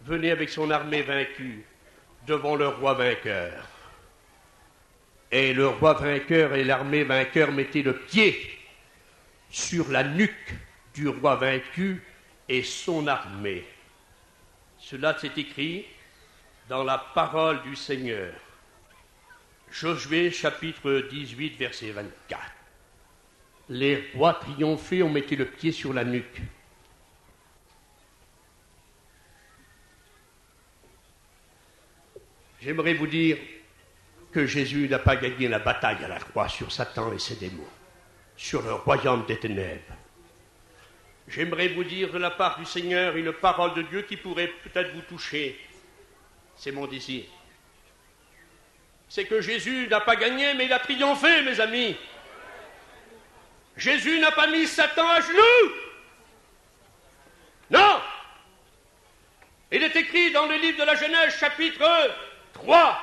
venait avec son armée vaincue devant le roi vainqueur. Et le roi vainqueur et l'armée vainqueur mettaient le pied sur la nuque du roi vaincu et son armée. Cela s'est écrit dans la parole du Seigneur. Josué chapitre 18 verset 24. Les rois triomphés ont mis le pied sur la nuque. J'aimerais vous dire que Jésus n'a pas gagné la bataille à la croix sur Satan et ses démons, sur le royaume des ténèbres. J'aimerais vous dire de la part du Seigneur une parole de Dieu qui pourrait peut-être vous toucher. C'est mon désir. C'est que Jésus n'a pas gagné, mais il a triomphé, mes amis. Jésus n'a pas mis Satan à genoux. Non. Il est écrit dans le livre de la Genèse, chapitre 3.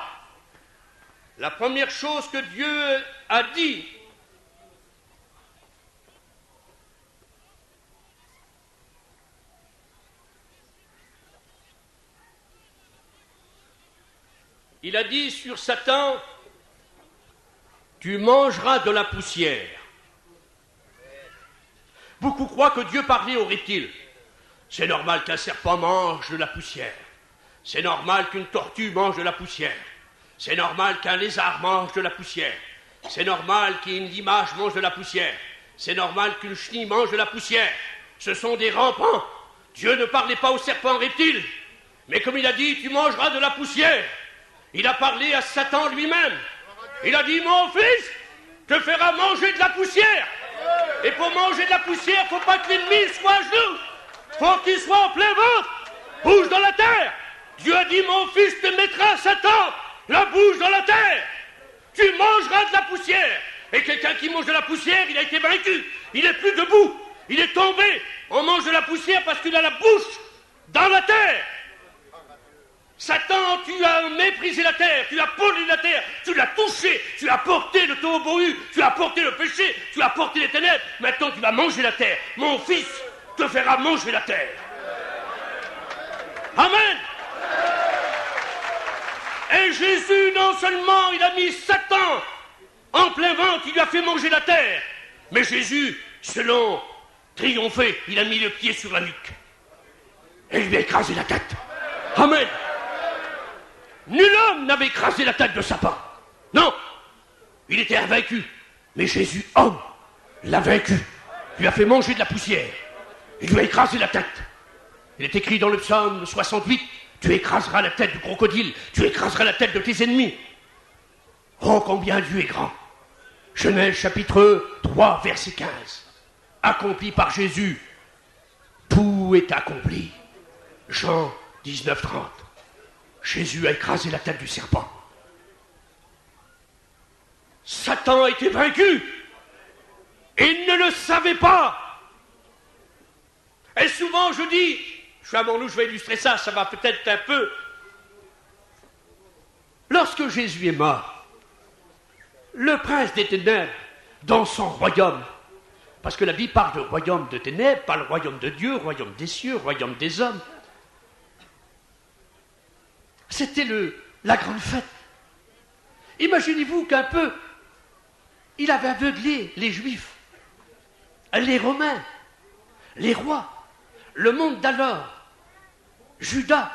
La première chose que Dieu a dit, il a dit sur Satan, tu mangeras de la poussière. Beaucoup croient que Dieu parlait aux reptiles. C'est normal qu'un serpent mange de la poussière. C'est normal qu'une tortue mange de la poussière. C'est normal qu'un lézard mange de la poussière. C'est normal qu'une limace mange de la poussière. C'est normal qu'une chenille mange de la poussière. Ce sont des rampants. Dieu ne parlait pas aux serpents reptiles. Mais comme il a dit, tu mangeras de la poussière. Il a parlé à Satan lui-même. Il a dit, mon fils, te fera manger de la poussière. Et pour manger de la poussière, il ne faut pas que l'ennemi soit à genoux. Il faut qu'il soit en plein ventre. Bouge dans la terre. Dieu a dit, mon fils te mettra, Satan, la bouche dans la terre. Tu mangeras de la poussière. Et quelqu'un qui mange de la poussière, il a été vaincu. Il n'est plus debout. Il est tombé. On mange de la poussière parce qu'il a la bouche dans la terre. Satan, tu as méprisé la terre, tu as pollué la terre, tu l'as touché, tu as porté le tohu-bohu, tu as porté le péché, tu as porté les ténèbres. Maintenant, tu vas manger la terre. Mon fils te fera manger la terre. Amen. Et Jésus, non seulement il a mis Satan en plein ventre, il lui a fait manger la terre, mais Jésus, selon triomphé, il a mis le pied sur la nuque et il lui a écrasé la tête. Amen. Nul homme n'avait écrasé la tête de Satan. Non, il était invaincu. Mais Jésus, homme, l'a vaincu. Lui a fait manger de la poussière. Il lui a écrasé la tête. Il est écrit dans le psaume 68, tu écraseras la tête du crocodile, tu écraseras la tête de tes ennemis. Oh, combien Dieu est grand. Genèse chapitre 3, verset 15. Accompli par Jésus, tout est accompli. Jean 19, 30. Jésus a écrasé la tête du serpent. Satan a été vaincu. Et il ne le savait pas. Et souvent je dis, je suis à mon loup, je vais illustrer ça, ça va peut-être un peu. Lorsque Jésus est mort, le prince des ténèbres, dans son royaume, parce que la Bible parle de royaume de ténèbres, pas le royaume de Dieu, royaume des cieux, royaume des hommes. C'était la grande fête. Imaginez-vous qu'un peu, il avait aveuglé les Juifs, les Romains, les rois, le monde d'alors, Judas,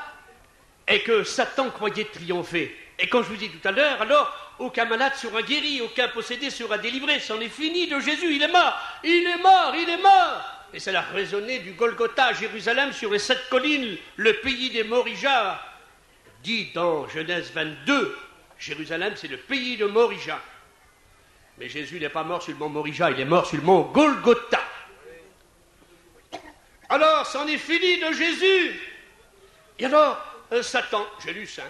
et que Satan croyait triompher. Et comme je vous dis tout à l'heure, alors, aucun malade sera guéri, aucun possédé sera délivré. C'en est fini de Jésus, il est mort, il est mort, il est mort. Et ça a résonné du Golgotha à Jérusalem sur les 7 collines, le pays des Morijas. Dit dans Genèse 22, Jérusalem, c'est le pays de Morija. Mais Jésus n'est pas mort sur le mont Morija, il est mort sur le mont Golgotha. Alors, c'en est fini de Jésus. Et alors, Satan, j'ai lu ça,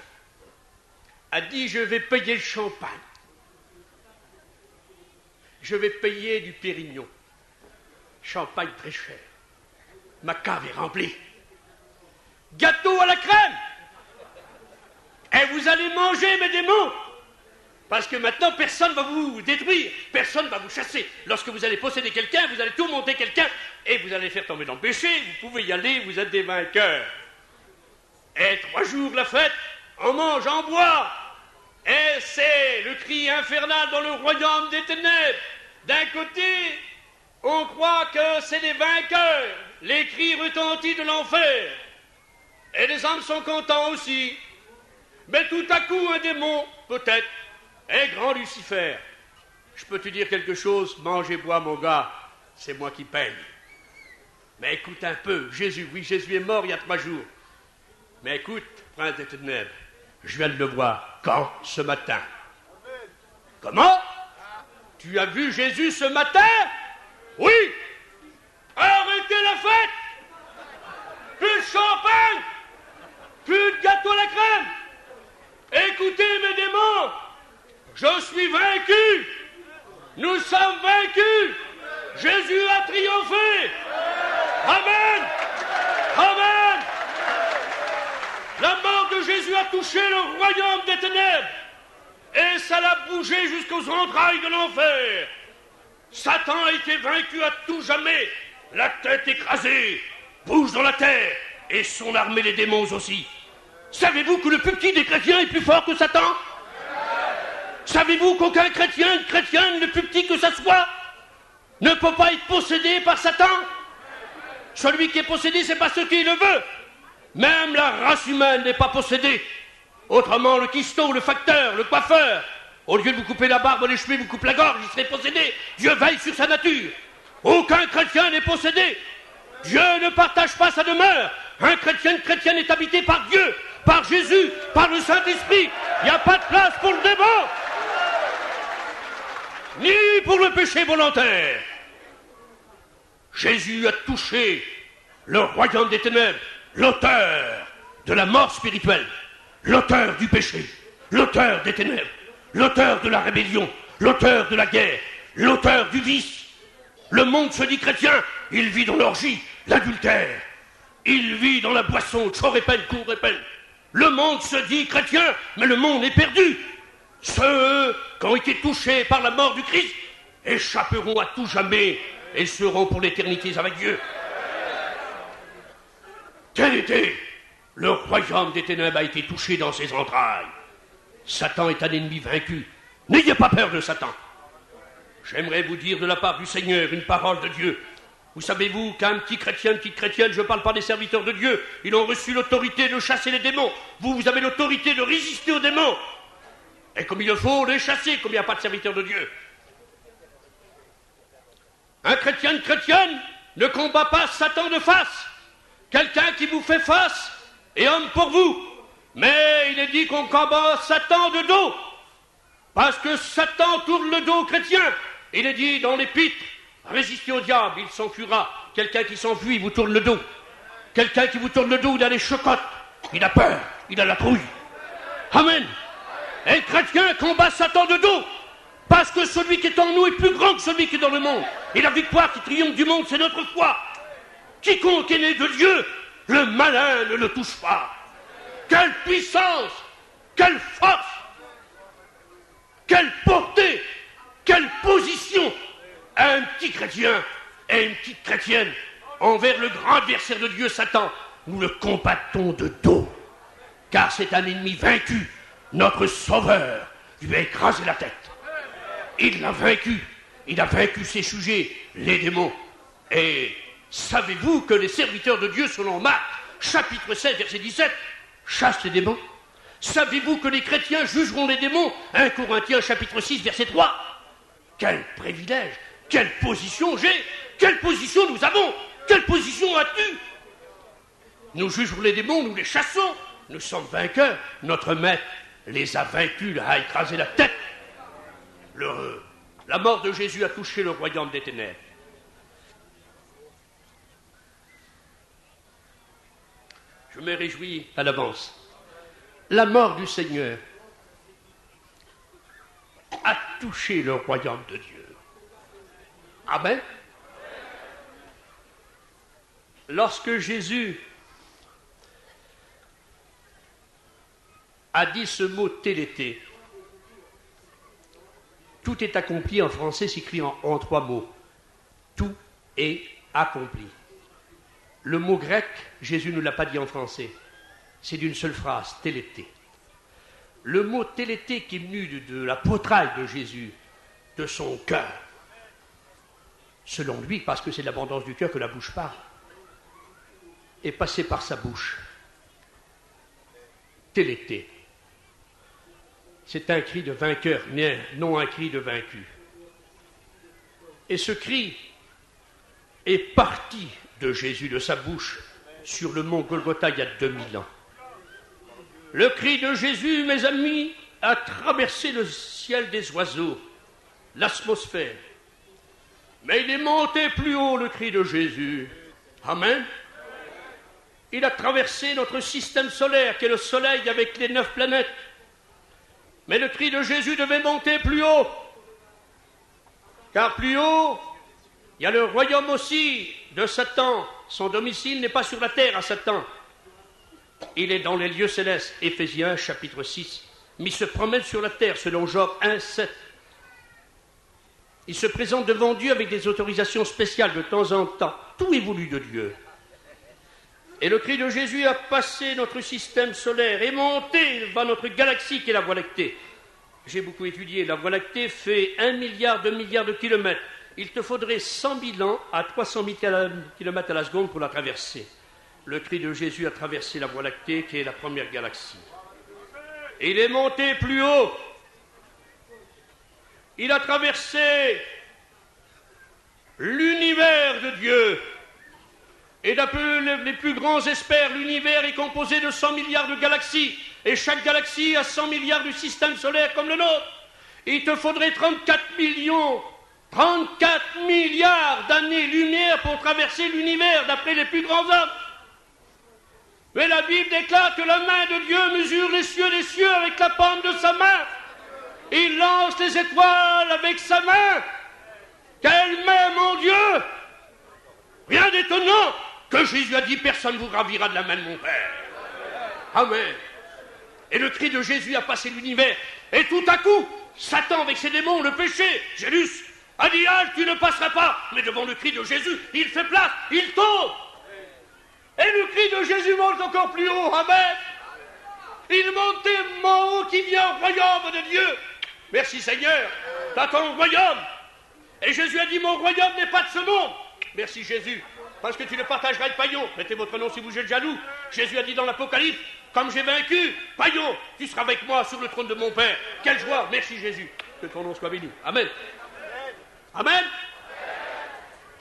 a dit, je vais payer le champagne. Je vais payer du Pérignon. Champagne très cher. Ma cave est remplie. Gâteau à la crème. Et vous allez manger, mes démons. Parce que maintenant, personne ne va vous détruire, personne ne va vous chasser. Lorsque vous allez posséder quelqu'un, vous allez tout monter quelqu'un, et vous allez faire tomber dans le péché, vous pouvez y aller, vous êtes des vainqueurs. Et 3 jours la fête, on mange, on boit. Et c'est le cri infernal dans le royaume des ténèbres. D'un côté, on croit que c'est les vainqueurs, les cris retentissent de l'enfer. Et les hommes sont contents aussi. Mais tout à coup, un démon, peut-être, est grand Lucifer. Je peux te dire quelque chose, mange et bois, mon gars, c'est moi qui paye. Mais écoute un peu, Jésus est mort il y a 3 jours. Mais écoute, prince des ténèbres, je viens de le voir. Quand? Ce matin. Comment? Tu as vu Jésus ce matin? Oui. Arrêtez la fête. Plus de champagne. Plus de gâteau à la crème. Écoutez mes démons. Je suis vaincu. Nous sommes vaincus. Jésus a triomphé. Amen. Amen. La mort de Jésus a touché le royaume des ténèbres. Et ça l'a bougé jusqu'aux entrailles de l'enfer. Satan a été vaincu à tout jamais. La tête écrasée, bouge dans la terre, et son armée les démons aussi. Savez-vous que le plus petit des chrétiens est plus fort que Satan? Savez-vous qu'aucun chrétien, une chrétienne, le plus petit que ça soit, ne peut pas être possédé par Satan? Celui qui est possédé, c'est pas ce qui le veut. Même la race humaine n'est pas possédée. Autrement, le cuistot, le facteur, le coiffeur, au lieu de vous couper la barbe, les cheveux, vous coupe la gorge, il serait possédé. Dieu veille sur sa nature. Aucun chrétien n'est possédé. Dieu ne partage pas sa demeure. Un chrétien, une chrétienne est habité par Dieu, par Jésus, par le Saint-Esprit. Il n'y a pas de place pour le démon, ni pour le péché volontaire. Jésus a touché le royaume des ténèbres, l'auteur de la mort spirituelle, l'auteur du péché, l'auteur des ténèbres, l'auteur de la rébellion, l'auteur de la guerre, l'auteur du vice. Le monde se dit chrétien, il vit dans l'orgie, l'adultère, il vit dans la boisson, chorépène, courépène. Le monde se dit chrétien, mais le monde est perdu. Ceux qui ont été touchés par la mort du Christ échapperont à tout jamais et seront pour l'éternité avec Dieu. Tel était le royaume des ténèbres a été touché dans ses entrailles. Satan est un ennemi vaincu. N'ayez pas peur de Satan. J'aimerais vous dire de la part du Seigneur une parole de Dieu. Vous savez-vous qu'un petit chrétien, une petite chrétienne, je ne parle pas des serviteurs de Dieu, ils ont reçu l'autorité de chasser les démons. Vous avez l'autorité de résister aux démons. Et comme il le faut, les chasser, comme il n'y a pas de serviteurs de Dieu. Un chrétien, une chrétienne, ne combat pas Satan de face. Quelqu'un qui vous fait face est homme pour vous. Mais il est dit qu'on combat Satan de dos. Parce que Satan tourne le dos aux chrétiens. Il est dit dans l'Épître, résistez au diable, il s'enfuira. Quelqu'un qui s'enfuit, vous tourne le dos. Quelqu'un qui vous tourne le dos, il a les chocottes. Il a peur, il a la trouille. Amen. Et le chrétien combat Satan de dos. Parce que celui qui est en nous est plus grand que celui qui est dans le monde. Et la victoire qui triomphe du monde, c'est notre foi. Quiconque est né de Dieu, le malin ne le touche pas. Quelle puissance, quelle force, quelle portée, quelle position a un petit chrétien et une petite chrétienne envers le grand adversaire de Dieu, Satan. Nous le combattons de dos, car c'est un ennemi vaincu. Notre Sauveur lui a écrasé la tête. Il l'a vaincu. Il a vaincu ses sujets, les démons. Et savez-vous que les serviteurs de Dieu, selon Marc, chapitre 16, verset 17, chassent les démons? Savez-vous que les chrétiens jugeront les démons? 1 Corinthiens, chapitre 6, verset 3. Quel privilège! Quelle position j'ai! Quelle position nous avons! Quelle position as-tu? Nous jugerons les démons, nous les chassons. Nous sommes vainqueurs. Notre maître les a vaincus, leur a écrasé la tête. La mort de Jésus a touché le royaume des ténèbres. Je me réjouis à l'avance. La mort du Seigneur a touché le royaume de Dieu. Amen. Lorsque Jésus a dit ce mot télété, Tout est accompli en français s'écrit en 3 mots. Tout est accompli. Le mot grec, Jésus ne l'a pas dit en français. C'est d'une seule phrase, télété. Le mot télété qui est venu de la poitrail de Jésus, de son cœur, selon lui, parce que c'est de l'abondance du cœur que la bouche parle, est passé par sa bouche. Télété. C'est un cri de vainqueur, non un cri de vaincu. Et ce cri est parti de Jésus, de sa bouche, sur le mont Golgotha il y a 2000 ans. Le cri de Jésus, mes amis, a traversé le ciel des oiseaux, l'atmosphère. Mais il est monté plus haut, le cri de Jésus. Amen. Il a traversé notre système solaire, qui est le Soleil avec les 9 planètes. Mais le cri de Jésus devait monter plus haut. Car plus haut, il y a le royaume aussi de Satan. Son domicile n'est pas sur la terre à Satan. Il est dans les lieux célestes. Éphésiens chapitre 6. Mais il se promène sur la terre selon Job 1, 7. Il se présente devant Dieu avec des autorisations spéciales de temps en temps. Tout est voulu de Dieu. Et le cri de Jésus a passé notre système solaire et monté vers notre galaxie qui est la Voie lactée. J'ai beaucoup étudié. La Voie lactée fait 1 milliard, 2 milliards de kilomètres. Il te faudrait 100 000 ans à 300 000 kilomètres à la seconde pour la traverser. Le cri de Jésus a traversé la Voie lactée qui est la première galaxie. Et il est monté plus haut. Il a traversé l'univers de Dieu. Et d'après les plus grands experts, l'univers est composé de 100 milliards de galaxies. Et chaque galaxie a 100 milliards de systèmes solaires comme le nôtre. Il te faudrait 34 milliards d'années-lumière pour traverser l'univers, d'après les plus grands hommes. Mais la Bible déclare que la main de Dieu mesure les cieux des cieux avec la paume de sa main. Il lance les étoiles avec sa main. Quelle main, mon Dieu! Rien d'étonnant que Jésus a dit, personne ne vous gravira de la main de mon Père. Amen. Et le cri de Jésus a passé l'univers. Et tout à coup, Satan avec ses démons, le péché, Jélus, a dit, ah, tu ne passeras pas. Mais devant le cri de Jésus, il fait place, il tombe. Et le cri de Jésus monte encore plus haut. Amen. Il monte tellement haut qu'il vient au royaume de Dieu. Merci Seigneur, t'as ton royaume. Et Jésus a dit, mon royaume n'est pas de ce monde. Merci Jésus, parce que tu ne partageras avec païen. Mettez votre nom si vous êtes jaloux. Jésus a dit dans l'Apocalypse, comme j'ai vaincu, païen, tu seras avec moi sur le trône de mon Père. Quelle joie, merci Jésus, que ton nom soit béni. Amen. Amen.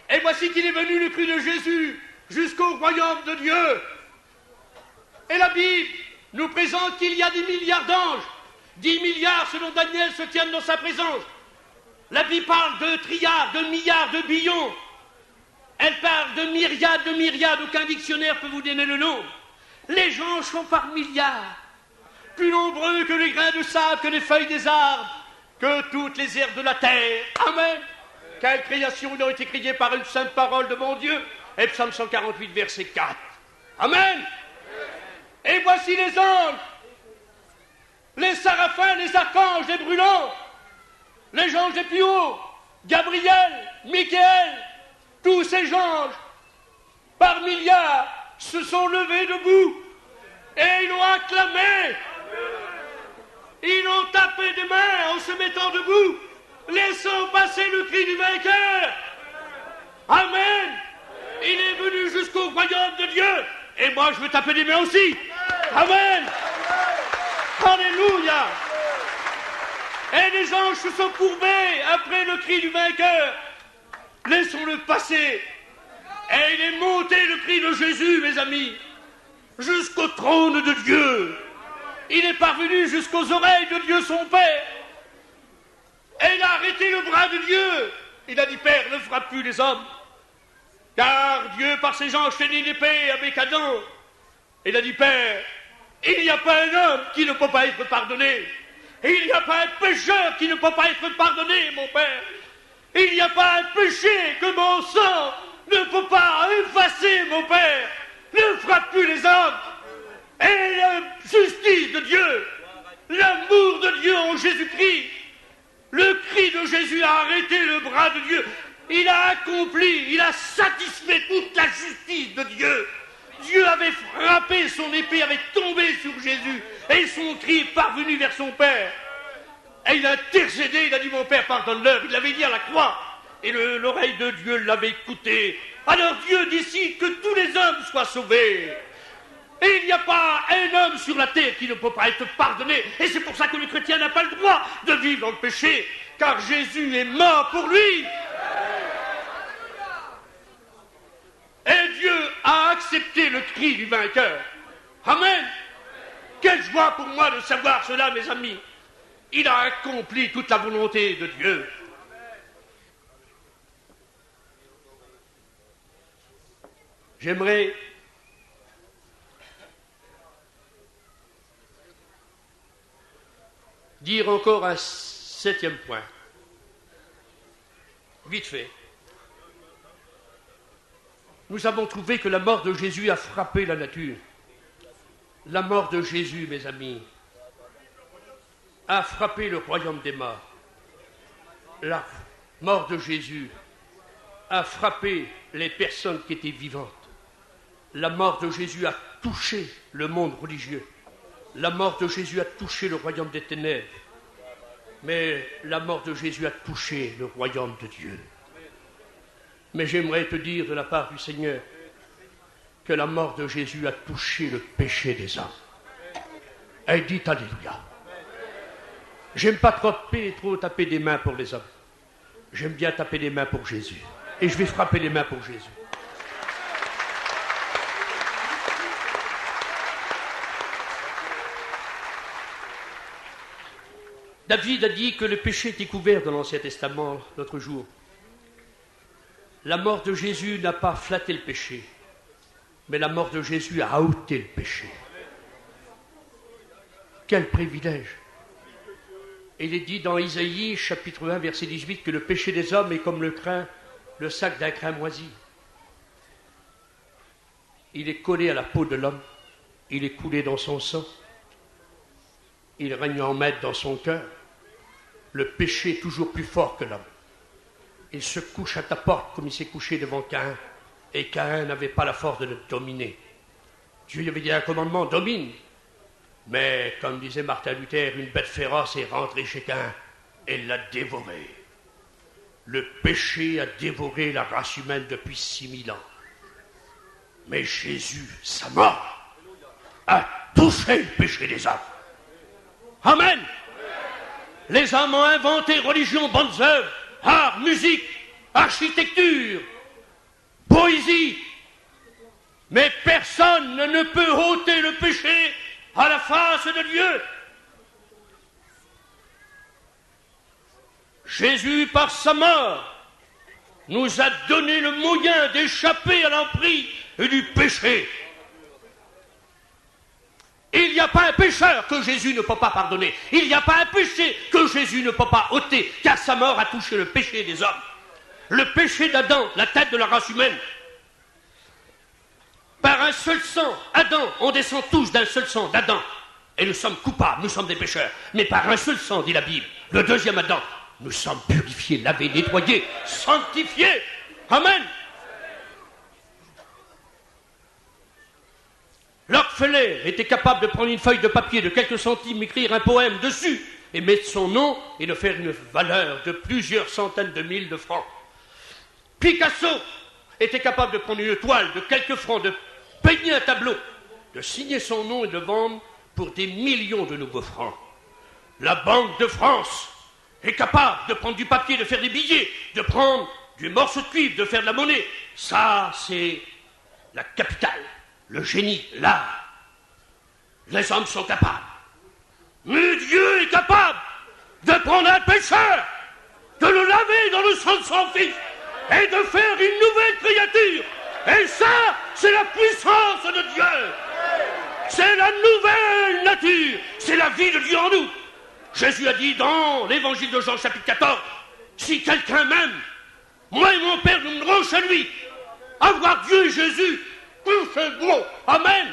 Et voici qu'il est venu le cri de Jésus jusqu'au royaume de Dieu. Et la Bible nous présente qu'il y a 10 milliards d'anges. 10 milliards, selon Daniel, se tiennent dans sa présence. La Bible parle de trilliards, de milliards, de billions. Elle parle de myriades, aucun dictionnaire peut vous donner le nom. Les anges sont par milliards, plus nombreux que les grains de sable, que les feuilles des arbres, que toutes les herbes de la terre. Amen. Quelle création, ils ont été créés par une sainte parole de mon Dieu. Et Psaume 148, verset 4. Amen. Et voici les anges, les séraphins, les archanges, les brûlants, les anges les plus hauts, Gabriel, Michael, tous ces anges, par milliards, se sont levés debout et ils ont acclamé. Ils ont tapé des mains en se mettant debout, laissant passer le cri du vainqueur. Amen. Il est venu jusqu'au royaume de Dieu. Et moi, je veux taper des mains aussi. Amen. Alléluia. Et les anges se sont courbés après le cri du vainqueur. Laissons-le passer. Et il est monté le cri de Jésus, mes amis, jusqu'au trône de Dieu. Il est parvenu jusqu'aux oreilles de Dieu son Père. Et il a arrêté le bras de Dieu. Il a dit, Père, ne frappe plus les hommes. Car Dieu, par ses anges, tenait l'épée avec Adam. Il a dit, Père, il n'y a pas un homme qui ne peut pas être pardonné. Il n'y a pas un pécheur qui ne peut pas être pardonné, mon Père. Il n'y a pas un péché que mon sang ne peut pas effacer, mon Père. Ne frappe plus les hommes. Et la justice de Dieu, l'amour de Dieu en Jésus-Christ, le cri de a arrêté le bras de Dieu. Il a accompli, il a satisfait toute la justice de Dieu. Dieu avait frappé, son épée avait tombé sur Jésus, et son cri est parvenu vers son Père. Et il a intercédé, il a dit, mon Père, pardonne-leur. Il l'avait dit à la croix, et l'oreille de Dieu l'avait écouté. Alors Dieu décide que tous les hommes soient sauvés. Et il n'y a pas un homme sur la terre qui ne peut pas être pardonné. Et c'est pour ça que le chrétien n'a pas le droit de vivre dans le péché, car Jésus est mort pour lui. Et Dieu a accepté le cri du vainqueur. Amen. Quelle joie pour moi de savoir cela, mes amis. Il a accompli toute la volonté de Dieu. J'aimerais dire encore un 7e point. Vite fait. Nous avons trouvé que la mort de Jésus a frappé la nature. La mort de Jésus, mes amis, a frappé le royaume des morts. La mort de Jésus a frappé les personnes qui étaient vivantes. La mort de Jésus a touché le monde religieux. La mort de Jésus a touché le royaume des ténèbres. Mais la mort de Jésus a touché le royaume de Dieu. Mais j'aimerais te dire de la part du Seigneur que la mort de Jésus a touché le péché des hommes. Et dit alléluia. J'aime pas trop taper des mains pour les hommes. J'aime bien taper des mains pour Jésus. Et je vais frapper les mains pour Jésus. David a dit que le péché était couvert dans l'Ancien Testament l'autre jour. La mort de Jésus n'a pas flatté le péché, mais la mort de Jésus a ôté le péché. Quel privilège! Il est dit dans Isaïe, chapitre 1, verset 18, que le péché des hommes est comme le sac d'un crin moisi. Il est collé à la peau de l'homme, il est coulé dans son sang, il règne en maître dans son cœur. Le péché est toujours plus fort que l'homme. Il se couche à ta porte comme il s'est couché devant Caïn, et Caïn n'avait pas la force de le dominer. Dieu lui avait dit un commandement, domine. Mais, comme disait Martin Luther, une bête féroce est rentrée chez Caïn et l'a dévoré. Le péché a dévoré la race humaine depuis 6000 ans. Mais Jésus, sa mort, a touché le péché des hommes. Amen. Les hommes ont inventé religion, bonnes œuvres, art, musique, architecture, poésie. Mais personne ne peut ôter le péché à la face de Dieu. Jésus, par sa mort, nous a donné le moyen d'échapper à l'emprise du péché. Il n'y a pas un pécheur que Jésus ne peut pas pardonner. Il n'y a pas un péché que Jésus ne peut pas ôter, car sa mort a touché le péché des hommes. Le péché d'Adam, la tête de la race humaine. Par un seul sang, Adam, on descend tous d'un seul sang d'Adam. Et nous sommes coupables, nous sommes des pécheurs. Mais par un seul sang, dit la Bible, le deuxième Adam, nous sommes purifiés, lavés, nettoyés, sanctifiés. Amen. L'orphelin était capable de prendre une feuille de papier de quelques centimes, écrire un poème dessus et mettre son nom et de faire une valeur de plusieurs centaines de mille de francs. Picasso était capable de prendre une toile de quelques francs, de peigner un tableau, de signer son nom et de le vendre pour des millions de nouveaux francs. La Banque de France est capable de prendre du papier, de faire des billets, de prendre du morceau de cuivre, de faire de la monnaie. Ça, c'est la capitale. Le génie, l'art, les hommes sont capables. Mais Dieu est capable de prendre un pécheur, de le laver dans le sang de son Fils et de faire une nouvelle créature. Et ça, c'est la puissance de Dieu. C'est la nouvelle nature. C'est la vie de Dieu en nous. Jésus a dit dans l'évangile de Jean, chapitre 14, si quelqu'un m'aime, moi et mon Père, nous mènerons chez lui. Avoir Dieu et Jésus, c'est bon. Amen.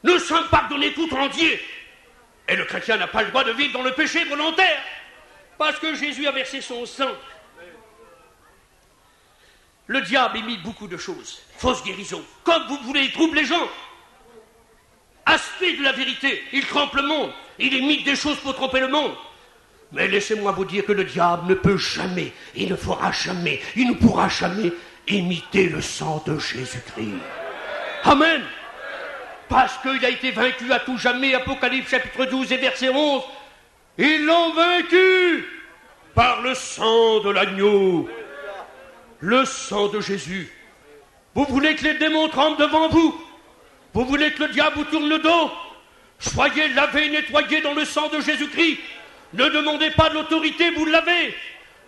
Nous sommes pardonnés tout entiers. Et le chrétien n'a pas le droit de vivre dans le péché volontaire. Parce que Jésus a versé son sang. Le diable imite beaucoup de choses. Fausse guérison. Comme vous voulez, il trouble les gens. Aspect de la vérité. Il trompe le monde. Il imite des choses pour tromper le monde. Mais laissez-moi vous dire que le diable ne peut jamais, il ne fera jamais, il ne pourra jamais imiter le sang de Jésus-Christ. Amen. Parce qu'il a été vaincu à tout jamais, Apocalypse chapitre 12 et verset 11. Ils l'ont vaincu par le sang de l'agneau, le sang de Jésus. Vous voulez que les démons tremblent devant vous? Vous voulez que le diable vous tourne le dos? Soyez lavés et nettoyés dans le sang de Jésus-Christ. Ne demandez pas de l'autorité, vous l'avez.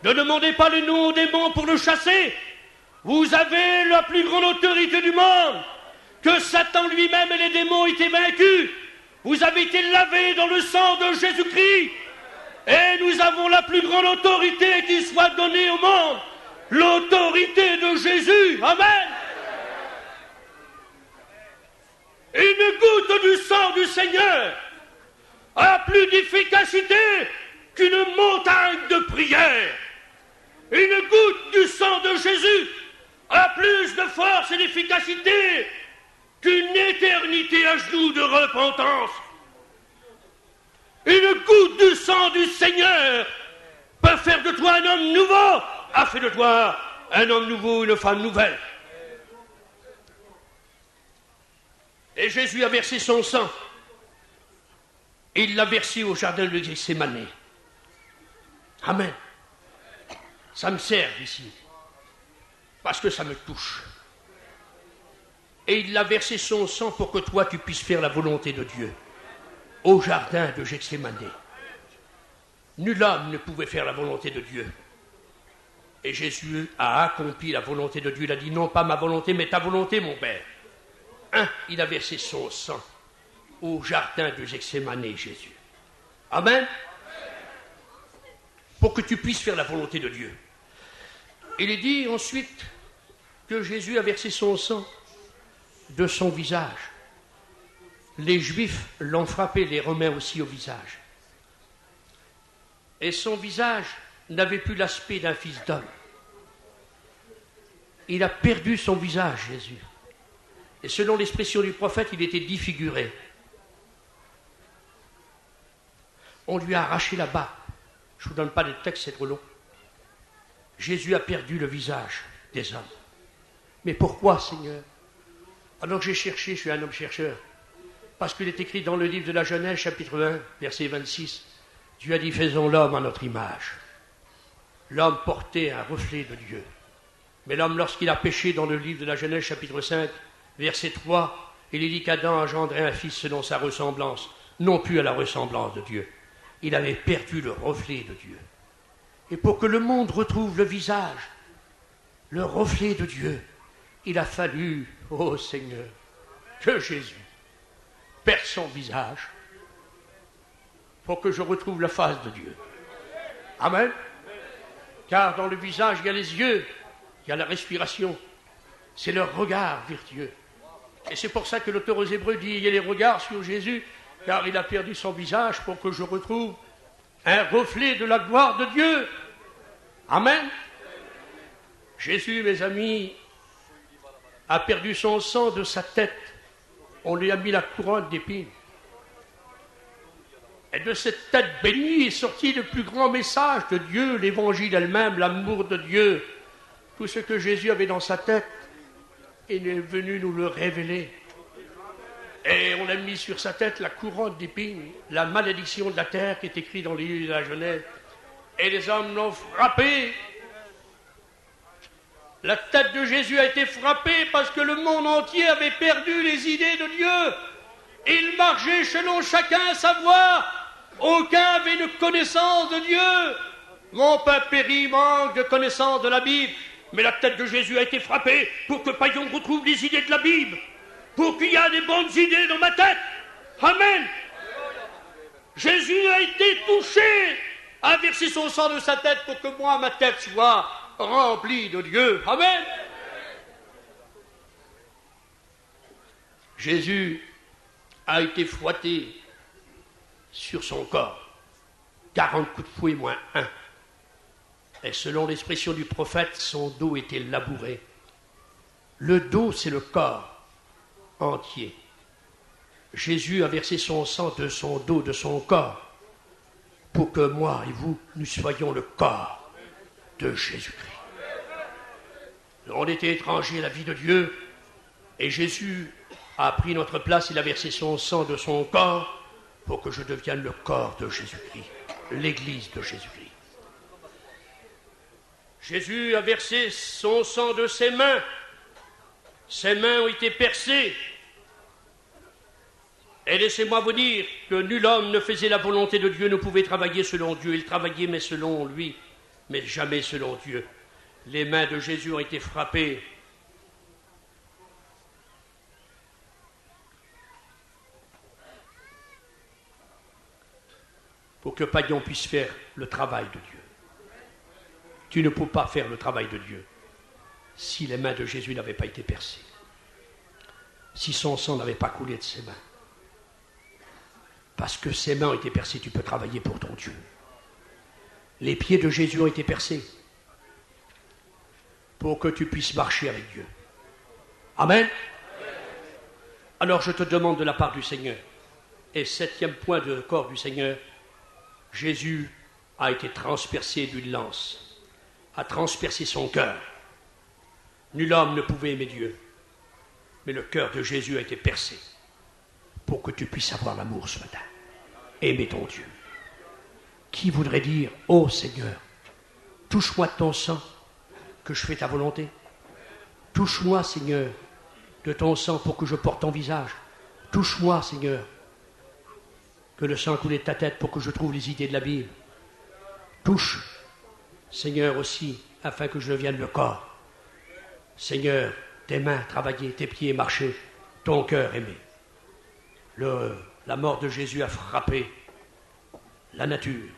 Ne demandez pas le nom aux démons pour le chasser. Vous avez la plus grande autorité du monde. Que Satan lui-même et les démons étaient vaincus. Vous avez été lavés dans le sang de Jésus-Christ. Et nous avons la plus grande autorité qui soit donnée au monde. L'autorité de Jésus. Amen. Une goutte du sang du Seigneur a plus d'efficacité qu'une montagne de prière. Une goutte du sang de Jésus a plus de force et d'efficacité qu'une éternité à genoux de repentance. Une goutte du sang du Seigneur peut faire de toi un homme nouveau, a fait de toi un homme nouveau, une femme nouvelle. Et Jésus a versé son sang. Et il l'a versé au jardin de Gethsémani. Amen. Ça me sert ici. Parce que ça me touche. Et il a versé son sang pour que toi tu puisses faire la volonté de Dieu. Au jardin de Gethsémani. Nul homme ne pouvait faire la volonté de Dieu. Et Jésus a accompli la volonté de Dieu. Il a dit non pas ma volonté mais ta volonté mon Père. Il a versé son sang au jardin de Gethsémani, Jésus. Amen. Pour que tu puisses faire la volonté de Dieu. Il est dit ensuite que Jésus a versé son sang de son visage. Les Juifs l'ont frappé, les Romains aussi au visage. Et son visage n'avait plus l'aspect d'un fils d'homme. Il a perdu son visage, Jésus. Et selon l'expression du prophète, il était défiguré. On lui a arraché la barbe. Je ne vous donne pas de texte, c'est trop long. Jésus a perdu le visage des hommes. Mais pourquoi, Seigneur? Alors que j'ai cherché, je suis un homme chercheur. Parce qu'il est écrit dans le livre de la Genèse, chapitre 1, verset 26, Dieu a dit, faisons l'homme à notre image. L'homme portait un reflet de Dieu. Mais l'homme, lorsqu'il a péché dans le livre de la Genèse, chapitre 5, verset 3, il est dit qu'Adam a engendré un fils selon sa ressemblance, non plus à la ressemblance de Dieu. Il avait perdu le reflet de Dieu. Et pour que le monde retrouve le visage, le reflet de Dieu, il a fallu, ô Seigneur, que Jésus perd son visage pour que je retrouve la face de Dieu. Amen. Car dans le visage, il y a les yeux, il y a la respiration. C'est le regard vertueux. Et c'est pour ça que l'auteur aux Hébreux dit, il y a les regards sur Jésus, car il a perdu son visage pour que je retrouve un reflet de la gloire de Dieu. Amen. Jésus, mes amis, a perdu son sang de sa tête. On lui a mis la couronne d'épines. Et de cette tête bénie est sorti le plus grand message de Dieu, l'évangile elle-même, l'amour de Dieu. Tout ce que Jésus avait dans sa tête, il est venu nous le révéler. Et on a mis sur sa tête la couronne d'épines, la malédiction de la terre qui est écrite dans les livres de la Genèse. Et les hommes l'ont frappé. La tête de Jésus a été frappée parce que le monde entier avait perdu les idées de Dieu. Il marchait selon chacun sa voie. Aucun avait une connaissance de Dieu. Mon peuple périt, manque de connaissance de la Bible. Mais la tête de Jésus a été frappée pour que Paillon retrouve les idées de la Bible. Pour qu'il y ait des bonnes idées dans ma tête. Amen. Jésus a été touché, a versé son sang de sa tête pour que moi, ma tête soit remplie de Dieu. Amen. Jésus a été fouetté sur son corps. 40 coups de fouet moins 1. Et selon l'expression du prophète, son dos était labouré. Le dos, c'est le corps entier. Jésus a versé son sang de son dos, de son corps, pour que moi et vous, nous soyons le corps de Jésus-Christ. On était étrangers à la vie de Dieu, et Jésus a pris notre place, il a versé son sang de son corps, pour que je devienne le corps de Jésus-Christ, l'Église de Jésus-Christ. Jésus a versé son sang de ses mains. Ses mains ont été percées. Et laissez-moi vous dire que nul homme ne faisait la volonté de Dieu, ne pouvait travailler selon Dieu. Il travaillait, mais selon lui, mais jamais selon Dieu. Les mains de Jésus ont été frappées. Pour que Païen puisse faire le travail de Dieu. Tu ne peux pas faire le travail de Dieu si les mains de Jésus n'avaient pas été percées, si son sang n'avait pas coulé de ses mains. Parce que ses mains ont été percées, tu peux travailler pour ton Dieu. Les pieds de Jésus ont été percés pour que tu puisses marcher avec Dieu. Amen. Alors je te demande de la part du Seigneur, et 7e point de corps du Seigneur, Jésus a été transpercé d'une lance, a transpercé son cœur. Nul homme ne pouvait aimer Dieu, mais le cœur de Jésus a été percé pour que tu puisses avoir l'amour ce matin. Aimer ton Dieu. Qui voudrait dire, ô Seigneur, touche-moi de ton sang, que je fais ta volonté. Touche-moi, Seigneur, de ton sang pour que je porte ton visage. Touche-moi, Seigneur, que le sang coule de ta tête pour que je trouve les idées de la Bible. Touche, Seigneur, aussi, afin que je devienne le corps. Seigneur, tes mains travailler, tes pieds marcher, ton cœur aimer. La mort de Jésus a frappé la nature.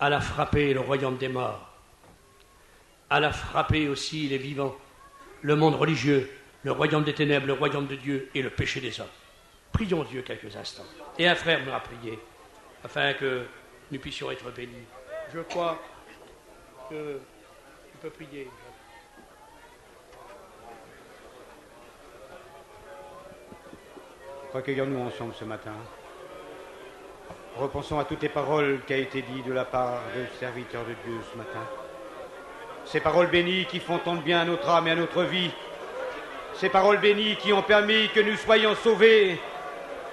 Elle a frappé le royaume des morts. Elle a frappé aussi les vivants, le monde religieux, le royaume des ténèbres, le royaume de Dieu et le péché des hommes. Prions Dieu quelques instants. Et un frère m'a prié, afin que nous puissions être bénis. Je crois que tu peux prier. Recueillons-nous ensemble ce matin. Repensons à toutes les paroles qui ont été dites de la part de serviteurs de Dieu ce matin. Ces paroles bénies qui font tant de bien à notre âme et à notre vie. Ces paroles bénies qui ont permis que nous soyons sauvés.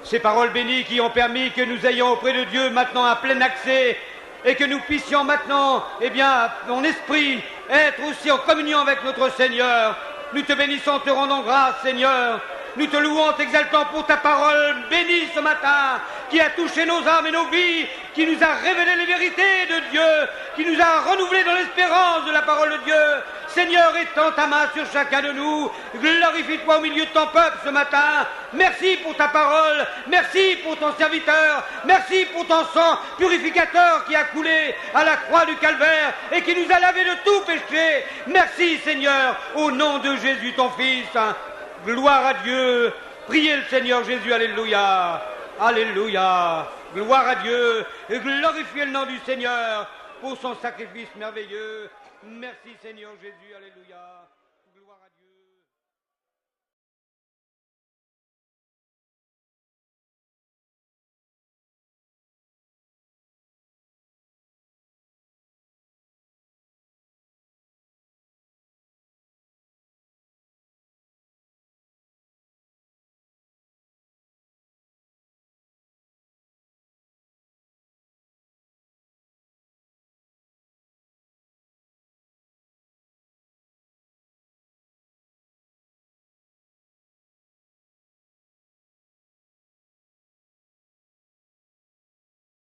Ces paroles bénies qui ont permis que nous ayons auprès de Dieu maintenant un plein accès et que nous puissions maintenant, en esprit, être aussi en communion avec notre Seigneur. Nous te bénissons, te rendons grâce, Seigneur. Nous te louons, t'exaltons pour ta parole bénie ce matin, qui a touché nos âmes et nos vies, qui nous a révélé les vérités de Dieu, qui nous a renouvelés dans l'espérance de la parole de Dieu. Seigneur, étends ta main sur chacun de nous, glorifie-toi au milieu de ton peuple ce matin. Merci pour ta parole, merci pour ton serviteur, merci pour ton sang purificateur qui a coulé à la croix du Calvaire et qui nous a lavé de tout péché. Merci Seigneur, au nom de Jésus ton Fils. Gloire à Dieu, priez le Seigneur Jésus, alléluia, alléluia, gloire à Dieu, et glorifiez le nom du Seigneur pour son sacrifice merveilleux. Merci Seigneur Jésus, alléluia.